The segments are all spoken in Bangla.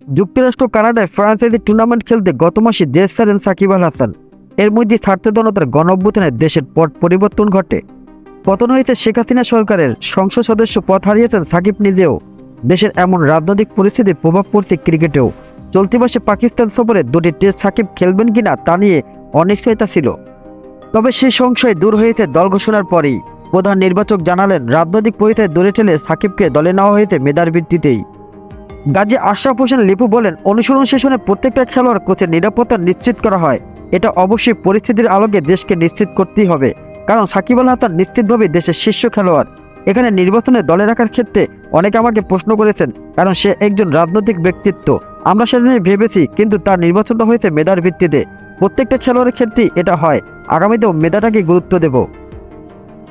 যুক্তরাষ্ট্র কানাডায় ফ্রাঞ্চাইজি টুর্নামেন্ট খেলতে গত মাসে দেশ ছাড়েন সাকিব আল হাসান। এর মধ্যে ছাড়তে জনতার গণঅভ্যুত্থানে দেশের পট পরিবর্তন ঘটে। পতন হয়েছে শেখ হাসিনা সরকারের, সংসদ সদস্য পদ হারিয়েছেন সাকিব নিজেও। দেশের এমন রাজনৈতিক পরিস্থিতির প্রভাব পড়ছে ক্রিকেটেও। চলতি মাসে পাকিস্তান সফরে দুটি টেস্ট সাকিব খেলবেন কিনা তা নিয়ে অনিশ্চয়তা ছিল। তবে সেই সংশয় দূর হয়েছে দল ঘোষণার পরেই। প্রধান নির্বাচক জানালেন, রাজনৈতিক পরিচয় দূরে ঠেলে সাকিবকে দলে নেওয়া হয়েছে মেধার ভিত্তিতেই। গাজী আশরাফ হোসেন লিপু বলেন, অনুশীলন সেশনে প্রত্যেকটা খেলোয়াড় কোচের নিরাপত্তা নিশ্চিত করা হয়। এটা অবশ্যই পরিস্থিতির আলোকে দেশকে নিশ্চিত করতেই হবে, কারণ সাকিব আল হাসান নিশ্চিতভাবেই দেশের শীর্ষ খেলোয়াড়। এখানে নির্বাচনে দলে রাখার ক্ষেত্রে অনেকে আমাকে প্রশ্ন করেছেন, কারণ সে একজন রাজনৈতিক ব্যক্তিত্ব। আমরা সেটা নিয়ে ভেবেছি, কিন্তু তার নির্বাচনটা হয়েছে মেধার ভিত্তিতে। প্রত্যেকটা খেলোয়াড়ের ক্ষেত্রেই এটা হয়। আগামীতেও মেধাটাকে গুরুত্ব দেব।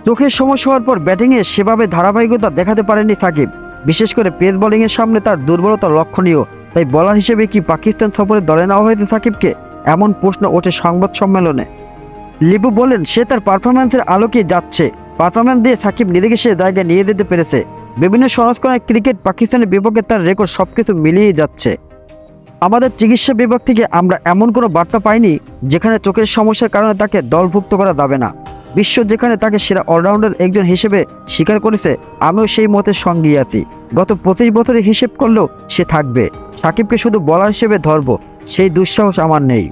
চোখের সমস্যা হওয়ার পর ব্যাটিংয়ে সেভাবে ধারাবাহিকতা দেখাতে পারেননি সাকিব। বিশেষ করে পেস বোলিংয়ের সামনে তার দুর্বলতা লক্ষণীয়। তাই বলার হিসেবে কি পাকিস্তান সফরে দলে নেওয়া হয়েছে সাকিবকে, এমন প্রশ্ন ওঠে সংবাদ সম্মেলনে। লিপু বলেন, সে তার পারফরম্যান্সের আলোকেই যাচ্ছে। পারফরম্যান্স দিয়ে সাকিব নিজেকে সে জায়গায় নিয়ে যেতে পেরেছে। বিভিন্ন সংস্করণের ক্রিকেট, পাকিস্তানের বিপক্ষে তার রেকর্ড সবকিছু মিলিয়ে যাচ্ছে। আমাদের চিকিৎসা বিভাগ থেকে আমরা এমন কোনো বার্তা পাইনি যেখানে চোখের সমস্যার কারণে তাকে দলভুক্ত করা যাবে না। বিশ্ব যেখানে তাকে সেরা অলরাউন্ডার একজন হিসেবে স্বীকার করেছে, আমিও সেই মতের সঙ্গেই আছি। গত 25 বছরের হিসেব করলেও সে থাকবে। সাকিবকে শুধু বলার হিসেবে ধরব, সেই দুঃসাহস আমার নেই।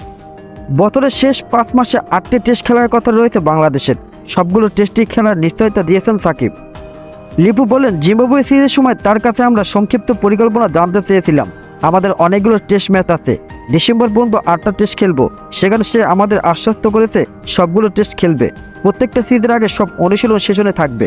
বছরের শেষ 5 মাসে 8টি টেস্ট খেলার কথা রয়েছে বাংলাদেশের। সবগুলো টেস্টই খেলার নিশ্চয়তা দিয়েছেন সাকিব। লিপু বলেন, জিম্বাবুয়ে সিরিজের সময় তার কাছে আমরা সংক্ষিপ্ত পরিকল্পনা জানতে চেয়েছিলাম। আমাদের অনেকগুলো টেস্ট ম্যাচ আছে, ডিসেম্বর পর্যন্ত 8টা টেস্ট খেলবো। সেখানে সে আমাদের আশ্বস্ত করেছে সবগুলো টেস্ট খেলবে। প্রত্যেকটা সিরিজের আগে সব অনুশীলন সেশনে থাকবে।